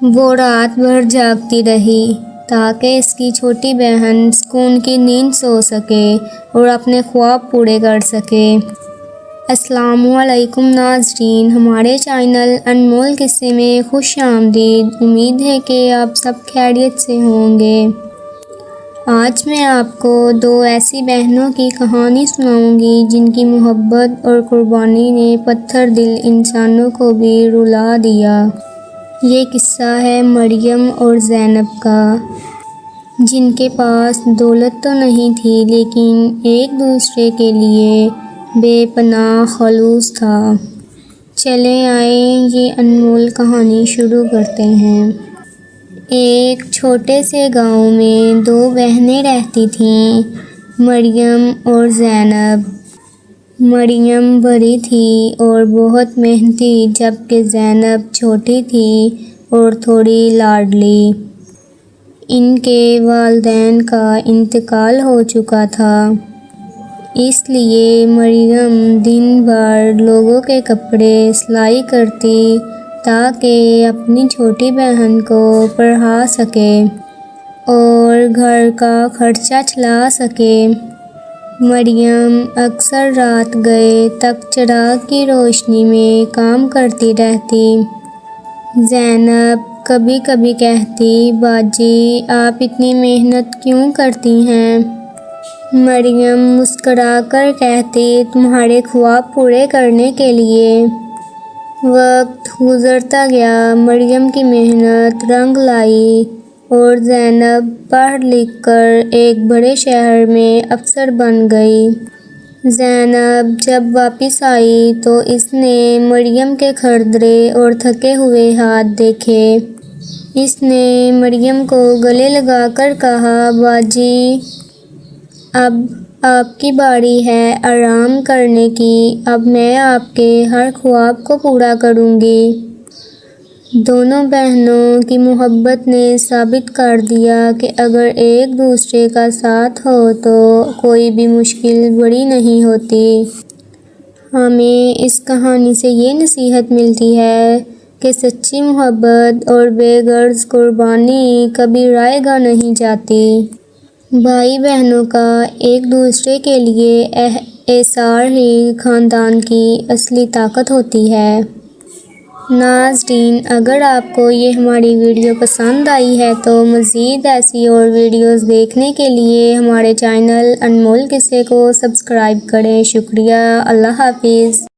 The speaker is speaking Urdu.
وہ رات بھر جاگتی رہی تاکہ اس کی چھوٹی بہن سکون کی نیند سو سکے اور اپنے خواب پورے کر سکے۔ السلام علیکم ناظرین، ہمارے چینل انمول قصے میں خوش آمدید۔ امید ہے کہ آپ سب خیریت سے ہوں گے۔ آج میں آپ کو دو ایسی بہنوں کی کہانی سناؤں گی جن کی محبت اور قربانی نے پتھر دل انسانوں کو بھی رلا دیا۔ یہ قصہ ہے مریم اور زینب کا، جن کے پاس دولت تو نہیں تھی لیکن ایک دوسرے کے لیے بے پناہ خلوص تھا۔ چلیں آئیں یہ انمول کہانی شروع کرتے ہیں۔ ایک چھوٹے سے گاؤں میں دو بہنیں رہتی تھیں، مریم اور زینب۔ مریم بڑی تھی اور بہت محنتی جبکہ زینب چھوٹی تھی اور تھوڑی لاڈلی۔ ان کے والدین کا انتقال ہو چکا تھا، اس لیے مریم دن بھر لوگوں کے کپڑے سلائی کرتی تاکہ اپنی چھوٹی بہن کو پڑھا سکے اور گھر کا خرچہ چلا سکے۔ مریم اکثر رات گئے تک چراغ کی روشنی میں کام کرتی رہتی۔ زینب کبھی کبھی کہتی، باجی آپ اتنی محنت کیوں کرتی ہیں؟ مریم مسکرا کر کہتی، تمہارے خواب پورے کرنے کے لیے۔ وقت گزرتا گیا، مریم کی محنت رنگ لائی اور زینب پڑھ لکھ کر ایک بڑے شہر میں افسر بن گئی۔ زینب جب واپس آئی تو اس نے مریم کے کھردرے اور تھکے ہوئے ہاتھ دیکھے۔ اس نے مریم کو گلے لگا کر کہا، باجی اب آپ کی باری ہے آرام کرنے کی، اب میں آپ کے ہر خواب کو پورا کروں گی۔ دونوں بہنوں کی محبت نے ثابت کر دیا کہ اگر ایک دوسرے کا ساتھ ہو تو کوئی بھی مشکل بڑی نہیں ہوتی۔ ہمیں اس کہانی سے یہ نصیحت ملتی ہے کہ سچی محبت اور بے غرض قربانی کبھی رائے گاہ نہیں جاتی۔ بھائی بہنوں کا ایک دوسرے کے لیے ایثار ہی خاندان کی اصلی طاقت ہوتی ہے۔ ناظرین، اگر آپ کو یہ ہماری ویڈیو پسند آئی ہے تو مزید ایسی اور ویڈیوز دیکھنے کے لیے ہمارے چینل انمول قصے کو سبسکرائب کریں۔ شکریہ، اللہ حافظ۔